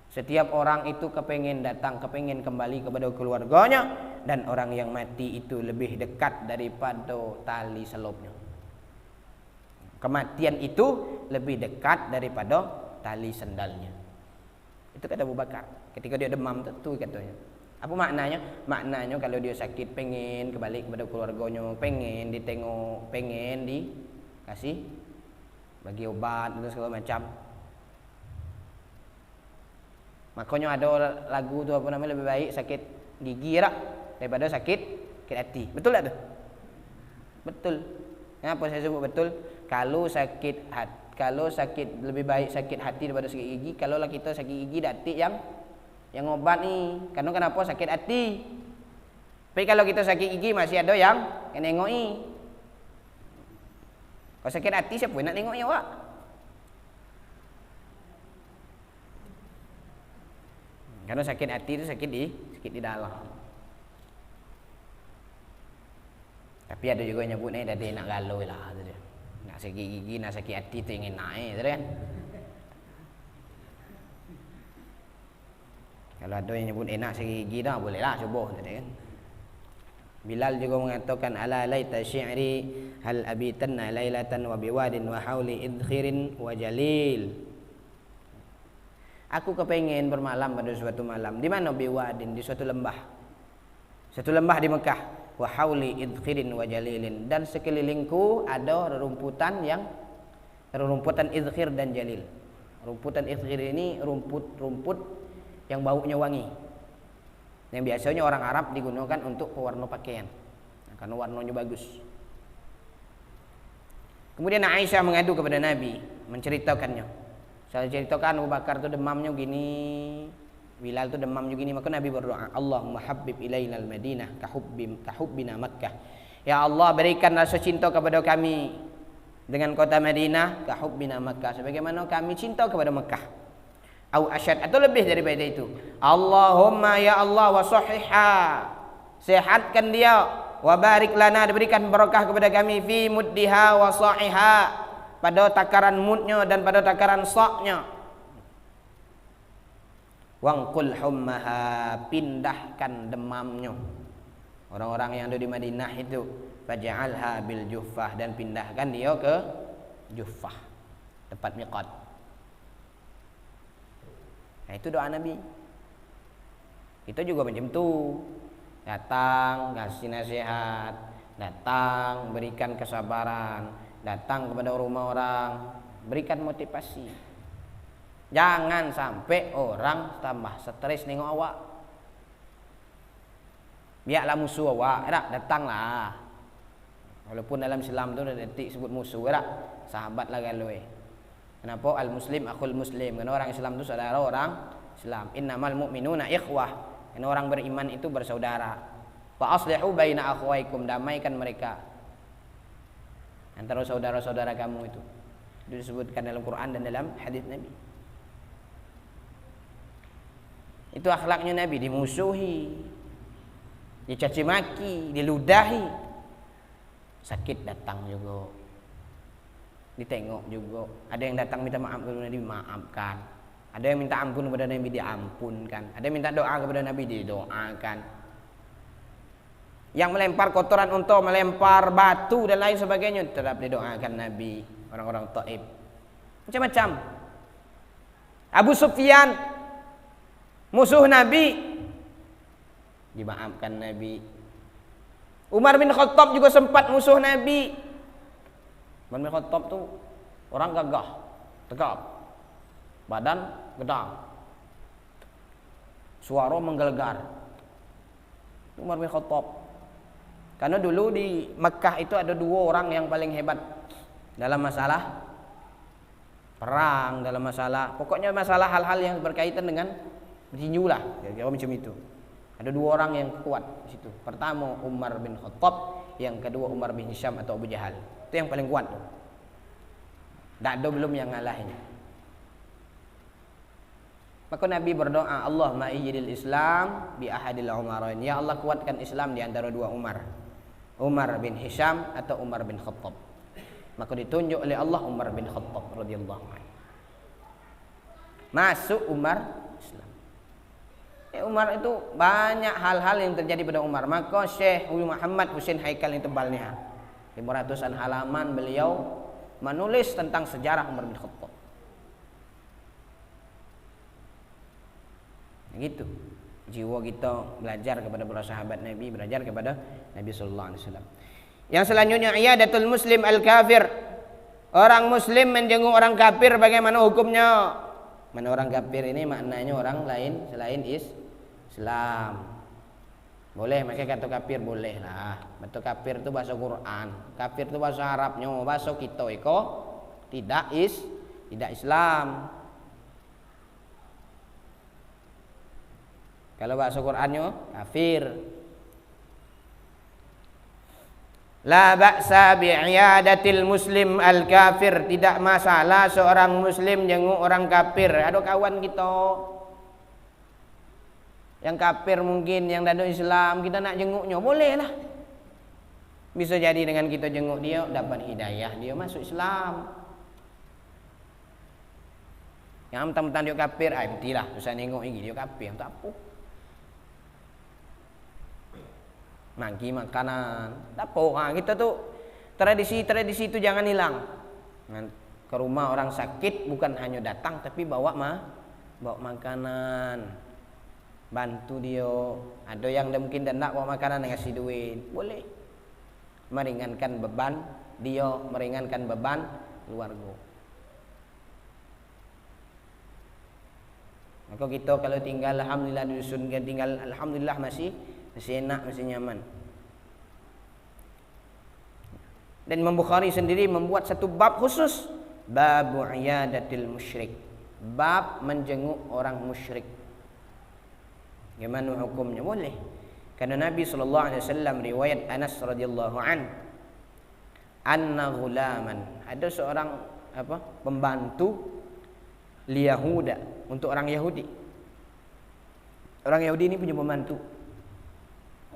Setiap orang itu kepingin datang, kepingin kembali kepada keluarganya, dan orang yang mati itu lebih dekat daripada tali selopnya. Kematian itu lebih dekat daripada tali sendalnya. Itu kata Abu Bakar. Ketika dia demam itu katanya. Apa maknanya? Maknanya kalau dia sakit pengen kembali kepada keluarganya, pengen ditengok, pengen dikasih bagi obat dan segala macam. Makanya ada lagu tu apa namanya, lebih baik sakit gigi rak daripada sakit hati. Betul tak tu? Betul. Kenapa saya sebut betul? Kalau sakit lebih baik sakit hati daripada sakit gigi. Kalau lah kita sakit gigi datik yang obat ni. Karena kenapa sakit hati? Tapi kalau kita sakit gigi masih ada yang nengoki. Kalau sakit hati siapa nak nengoki awak? Karena sakit hati itu sakit di dalam. Tapi ada juga yang nyebut dah dia nak galau lah tu dia. Nak sakit gigi, nak sakit hati tu ingin naik tu kan. Kalau ada yang nyebut enak sakit gigi dah boleh lah cuba tu dia kan. Bilal juga mengatakan ala laita syi'ri hal abitanna lailatan wa biwadin wa hauli idkhirin wa jalil. Aku kepengen bermalam pada suatu malam. Di mana biwadin? Di suatu lembah. Suatu lembah di Mekah. Wa hauli idkhirin wa jalilin, dan sekelilingku ada rerumputan idkhir dan jalil. Rumputan idkhir ini rumput yang baunya wangi. Yang biasanya orang Arab digunakan untuk pewarna pakaian. Karena warnanya bagus. Kemudian Aisyah mengadu kepada Nabi, menceritakannya. Saya ceritakan Abu Bakar tu demamnya gini, Bilal tu demamnya gini, maka Nabi berdoa, Allahumma habbib ilainal Madinah kahubbina Makkah. Ya Allah, berikan rasa cinta kepada kami dengan kota Madinah kahubbina Makkah, sebagaimana kami cinta kepada Mekah. Au asyad, atau lebih daripada itu. Allahumma ya Allah wa sahihha, sehatkan dia, wa barik lana, diberikan barakah kepada kami fi muddiha wa sa'iha, pada takaran mudnya dan pada takaran sa'nya. Wangkul hummaha, pindahkan demamnya. Orang-orang yang ada di Madinah itu, faj'alha bil Juffah, dan pindahkan dia ke Juffah, tempat miqat. Nah, itu doa Nabi. Kita juga macam tu. Datang kasih nasihat, datang berikan kesabaran, datang kepada rumah orang, berikan motivasi. Jangan sampai orang tambah stres nengok awak. Biarlah musuh awak, datanglah. Walaupun dalam Islam tu ada detik sebut musuh, sahabatlah galoi. Kenapa? Al muslim akhul muslim. Karena orang Islam itu saudara orang Islam. Innamal mu'minuna ikhwah. Karena orang beriman itu bersaudara. Fa aslihu baina akhwaikum, damaikan mereka antara saudara-saudara kamu itu. Itu disebutkan dalam Quran dan dalam hadis Nabi. Itu akhlaknya Nabi, dimusuhi, dicaci maki, diludahi, sakit datang juga, ditengok juga. Ada yang datang minta maaf kepada Nabi, maafkan. Ada yang minta ampun kepada Nabi, diampunkan. Ada yang minta doa kepada Nabi, didoakan. Yang melempar kotoran unta, melempar batu dan lain sebagainya, tetap didoakan Nabi. Orang-orang Taif macam-macam. Abu Sufyan, musuh Nabi, dimaafkan Nabi. Umar bin Khattab juga sempat musuh Nabi. Umar bin Khattab tu orang gagah, tegap, badan gedang, suara menggelegar. Umar bin Khattab. Karena dulu di Mekah itu ada dua orang yang paling hebat dalam masalah perang, dalam masalah, pokoknya masalah hal-hal yang berkaitan dengan tinju lah, kira-kira macam itu. Ada dua orang yang kuat di situ. Pertama Umar bin Khattab, yang kedua Umar bin Hisham atau Abu Jahal. Itu yang paling kuat tuh. Tak ada belum yang ngalahin. Maka Nabi berdoa, Allahumma ijidil Islam bi ahadil Umarain. Ya Allah, kuatkan Islam di antara dua Umar. Umar bin Hisham atau Umar bin Khattab. Maka ditunjuk oleh Allah Umar bin Khattab radhiyallahu anhu. Masuk Umar Islam. Umar itu banyak hal-hal yang terjadi pada Umar. Maka Syekh Muhammad Husain Haikal yang tebalnya 500-an halaman beliau menulis tentang sejarah Umar bin Khattab. Gitu. Jiwa kita belajar kepada para sahabat Nabi, belajar kepada Nabi sallallahu alaihi wasallam. Yang selanjutnya iyadatul muslim al-kafir. Orang muslim menjenguk orang kafir, bagaimana hukumnya? Mana orang kafir ini maknanya orang lain selain Islam. Boleh pakai kata kafir, boleh lah. Betul, kafir itu bahasa Quran. Kafir itu bahasa Arabnya, bahasa kita iko tidak Islam. Kalau bahasa Qurannya kafir. La ba'sa bi'iyadatil muslim al-kafir. Tidak masalah seorang muslim jenguk orang kafir. Ada kawan kita yang kafir mungkin, yang tidak Islam, kita nak jenguknya, boleh lah. Bisa jadi dengan kita jenguk dia dapat hidayah, dia masuk Islam. Yang mentang-mentang dia kafir, bentilah susah nengok ini dia kafir, tak apa. Mangki makanan, tak apa. Kita tuh tradisi-tradisi itu jangan hilang. Ke rumah orang sakit bukan hanya datang tapi bawa makanan, bantu dia. Ada yang mungkin tidak bawa makanan ngasih duit, boleh. Meringankan beban dia, meringankan beban keluarga. Maka kita kalau tinggal alhamdulillah di dusun, tinggal alhamdulillah masih enak, masih nyaman. Dan Imam Bukhari sendiri membuat satu bab khusus, bab iyadatil musyrik, bab menjenguk orang musyrik. Gimana hukumnya? Boleh. Karena Nabi SAW riwayat Anas radhiyallahu anna ghulaman, ada seorang pembantu liyahuda, untuk orang Yahudi. Orang Yahudi ini punya pembantu.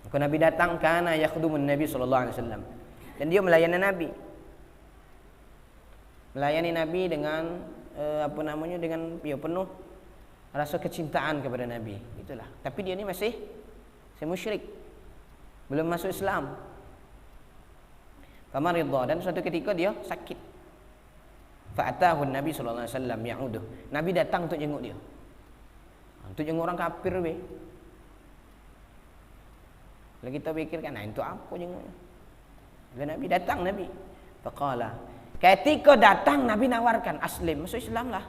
Maka Nabi datang, kana yakhdumun Nabi SAW, dan dia melayani Nabi. Melayani Nabi dengan dengan penuh rasa kecintaan kepada Nabi. Itulah. Tapi dia ini masih musyrik, belum masuk Islam. Famaridha, dan suatu ketika dia sakit. Fa'atahu Nabi sallallahu alaihi wasallam ya'uduh. Nabi datang untuk jenguk dia. Untuk jenguk orang kafir be. Kalau kita pikirkan, itu apa jenguknya? Bila Nabi datang, Nabi faqala, ketika datang Nabi nawarkan aslim, masuk Islam lah.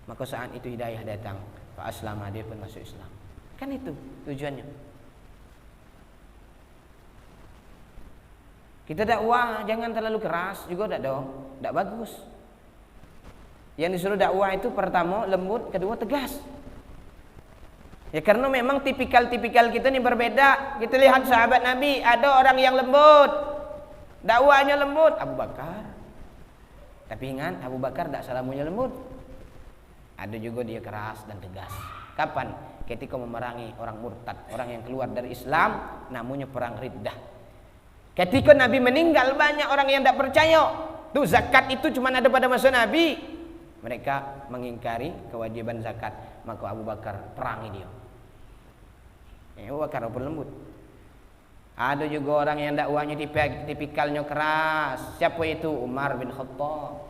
Maka saat itu hidayah datang, fa aslama, dia pun masuk Islam. Kan itu tujuannya. Kita dakwah jangan terlalu keras, juga tidak bagus. Yang disuruh dakwah itu pertama lembut, kedua tegas. Ya karena memang tipikal-tipikal kita ini berbeda. Kita lihat sahabat Nabi, ada orang yang lembut, dakwahnya lembut, Abu Bakar. Tapi ingat, Abu Bakar tidak selamanya lembut. Ada juga dia keras dan tegas. Kapan? Ketika memerangi orang murtad, orang yang keluar dari Islam, namanya perang riddah. Ketika Nabi meninggal, banyak orang yang tidak percaya. Tuh zakat itu cuma ada pada masa Nabi. Mereka mengingkari kewajiban zakat. Maka Abu Bakar perangi dia. Abu Bakar pun lembut. Ada juga orang yang dakwahnya tipikalnya keras. Siapa itu? Umar bin Khattab.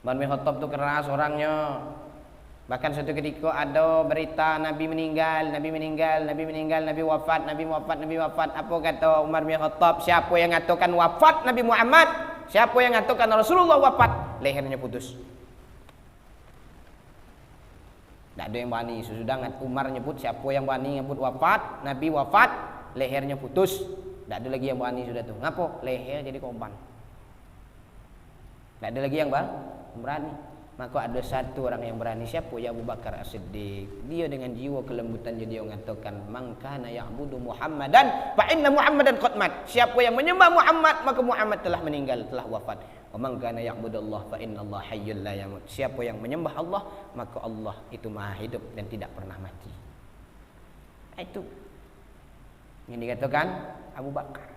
Umar bin Khattab itu keras orangnya. Bahkan suatu ketika ada berita Nabi meninggal, Nabi wafat. Apa kata Umar bin Khattab? Siapa yang mengatakan wafat Nabi Muhammad? Siapa yang mengatakan Rasulullah wafat? Lehernya putus. Tak ada yang berani. Sesudah Umar nyebut, siapa yang berani nyebut wafat, Nabi wafat, lehernya putus. Tak ada lagi yang berani sudah tu. Ngapa? Leher jadi korban. Tak ada lagi yang berani. Maka ada satu orang yang berani. Siapa? Ya Abu Bakar As-Siddiq. Dia dengan jiwa kelembutannya dia mengatakan, man kana ya'budu Muhammadan fa inna Muhammadan qad mat. Siapa yang menyembah Muhammad, maka Muhammad telah meninggal, telah wafat. Wa man kana ya'budullah fa inna Allah hayyul la yamut. Siapa yang menyembah Allah, maka Allah itu maha hidup dan tidak pernah mati. Itu yang dikatakan Abu Bakar.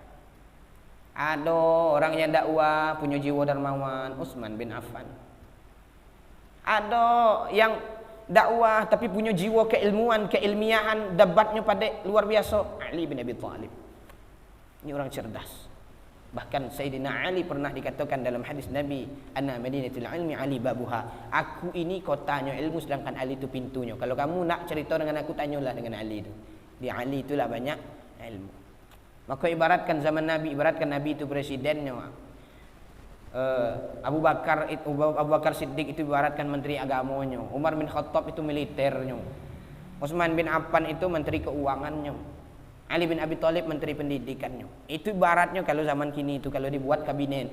Ada orang yang dakwah punya jiwa dermawan, Utsman bin Affan. Ada yang dakwah tapi punya jiwa keilmuan, keilmiahan, debatnya pada luar biasa, Ali bin Abi Thalib. Ini orang cerdas. Bahkan Sayyidina Ali pernah dikatakan dalam hadis Nabi, ana madinatul ilmi Ali babuha. Aku ini kotanya ilmu sedangkan Ali itu pintunya. Kalau kamu nak cerita dengan aku, tanyalah dengan Ali itu. Di Ali itulah banyak ilmu. Maka ibaratkan zaman Nabi, ibaratkan Nabi itu presidennya. Abu Bakar Siddiq itu ibaratkan menteri agamanya. Umar bin Khattab itu militernya. Utsman bin Affan itu menteri keuangannya. Ali bin Abi Thalib menteri pendidikannya. Itu ibaratnya kalau zaman kini itu kalau dibuat kabinet.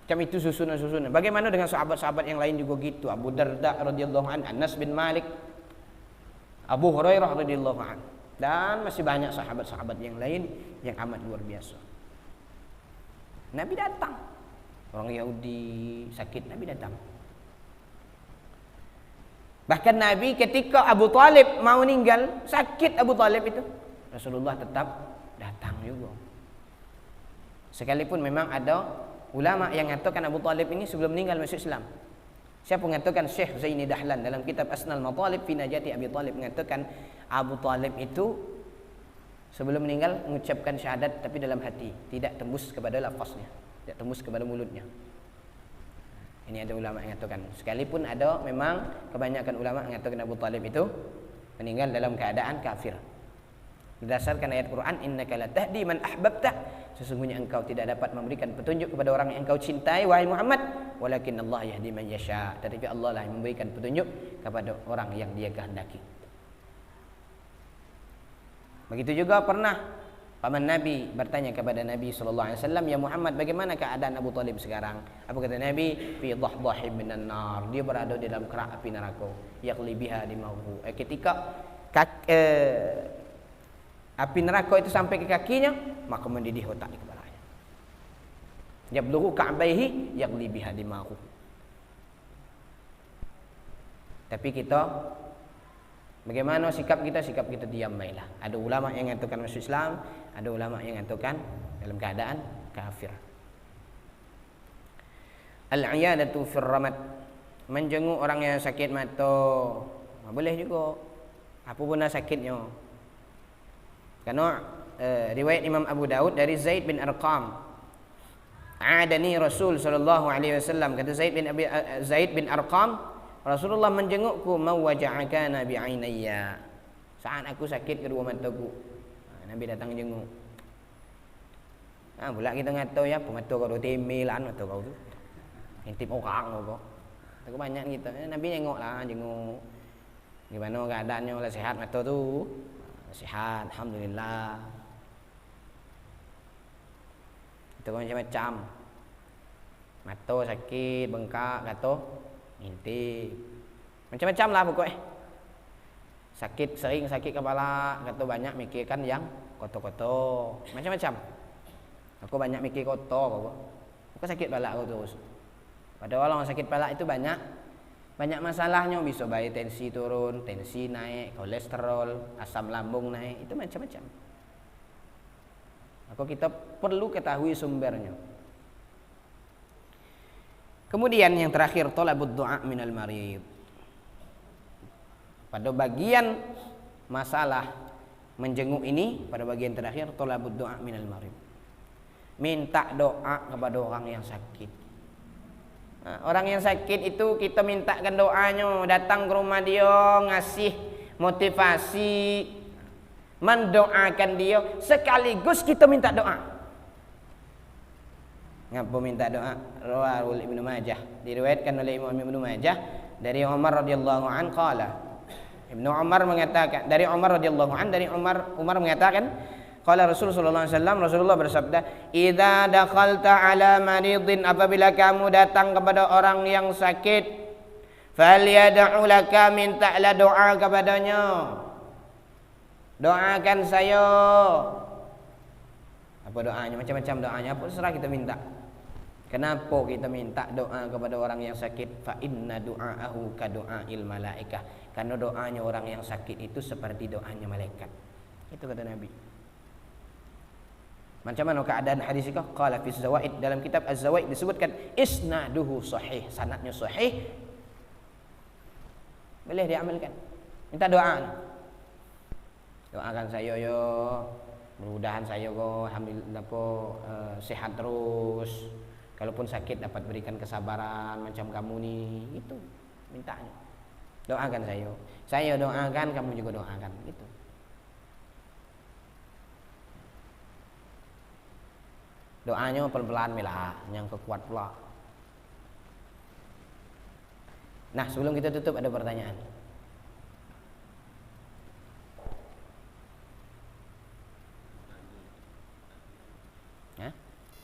Macam itu susunan-susunan. Bagaimana dengan sahabat-sahabat yang lain juga gitu? Abu Darda radhiyallahu an, Anas bin Malik, Abu Hurairah radhiyallahu an, dan masih banyak sahabat-sahabat yang lain yang amat luar biasa. Nabi datang. Orang Yahudi sakit, Nabi datang. Bahkan Nabi ketika Abu Talib mau meninggal, sakit Abu Talib itu, Rasulullah tetap datang juga. Sekalipun memang ada ulama yang mengatakan Abu Talib ini sebelum meninggal masuk Islam. Siapa mengatakan? Syekh Zaini Dahlan dalam kitab Asnal Matalib fi Najati Abi Talib mengatakan Abu Talib itu sebelum meninggal mengucapkan syahadat tapi dalam hati, tidak tembus kepada lafaznya, tidak tembus kepada mulutnya. Ini ada ulama yang mengatakan. Sekalipun ada memang kebanyakan ulama mengatakan Abu Talib itu meninggal dalam keadaan kafir. Berdasarkan ayat Quran, innaka la tahdi man ahbabta, sesungguhnya engkau tidak dapat memberikan petunjuk kepada orang yang engkau cintai wahai Muhammad, walakin Allah yahdi man yasha, tetapi Allah lah yang memberikan petunjuk kepada orang yang Dia kehendaki. Begitu juga pernah paman Nabi bertanya kepada Nabi sallallahu alaihi wasallam, "Ya Muhammad, bagaimana keadaan Abu Talib sekarang?" Apa kata Nabi? "Fi dhahdahi minan nar." Dia berada di dalam kerak api neraka. Yaqli biha dimahu. Ketika api neraka itu sampai ke kakinya, maka mendidih otak di kepalanya. Yablughu ka'baihi yaqli biha dimahu. Tapi kita, bagaimana sikap kita? Sikap kita diam baiklah. Ada ulama yang mengatakan masuk Islam, ada ulama yang mengatakan dalam keadaan kafir. Al-'iyadatu fir ramad, menjenguk orang yang sakit mata. Boleh juga. Apa pun sakitnya. Karena riwayat Imam Abu Daud dari Zaid bin Arqam, "Adani Rasul sallallahu alaihi wasallam," kata Zaid bin Arqam, Rasulullah menjengukku, "Mawaja'aka bi 'ainayya." Saat aku sakit kedua mataku. Nabi datang jenguk. Pula kita ngata ya, mata kau temelan mata kau tu. Intip orang kau. Aku banyak gitu. Nabi nengoklah, jenguk. Gimana keadaannya, lah sehat mata tu? Sehat, alhamdulillah. Itu macam-macam. Mata sakit, bengkak, kata intip. Macam-macam lah pokoknya. Sering sakit kepala, kata banyak mikirkan yang kotor-kotor. Macam-macam. Aku banyak mikir kotor aku sakit kepala aku terus. Padahal orang sakit kepala itu banyak masalahnya, bisa baik tensi turun, tensi naik, kolesterol, asam lambung naik, itu macam-macam. Maka kita perlu ketahui sumbernya. Kemudian yang terakhir, talabud du'a minal marid. Pada bagian masalah menjenguk ini, pada bagian terakhir, talabud du'a minal marid. Minta doa kepada orang yang sakit. Orang yang sakit itu kita mintakan doanya, datang ke rumah dia, ngasih motivasi, mendoakan dia, sekaligus kita minta doa. Ngapa minta doa? Rawahul Ibnu Majah, diriwayatkan oleh Imam Ibnu Majah dari Umar radhiyallahu an qala. Ibnu Umar mengatakan, dari Umar radhiyallahu an, dari Umar mengatakan, qala Rasulullah sallallahu alaihi wasallam, Rasulullah bersabda, "Idza dakhalta ala maridin," apabila kamu datang kepada orang yang sakit, falyad'u laka, mintalah doa kepadanya. Doakan saya. Apa doanya? Macam-macam doanya, apa serah kita minta. Kenapa kita minta doa kepada orang yang sakit? Fa inna du'aahu ka du'ail malaikah. Karena doanya orang yang sakit itu seperti doanya malaikat. Itu kata Nabi. Macam mana keadaan hadis itu? Qala fi zawaid, dalam kitab Az-Zawaid disebutkan isnaduhu sahih, sanadnya sahih. Boleh diamalkan. Minta doa. Doakan saya yo, mudah-mudahan saya kok alhamdulillah sehat terus. Kalaupun sakit dapat berikan kesabaran macam kamu nih, itu mintanya. Doakan saya. Saya doakan, kamu juga doakan, gitu. Doanya pelan-pelan milah, yang kekuat pula. Nah, sebelum kita tutup ada pertanyaan.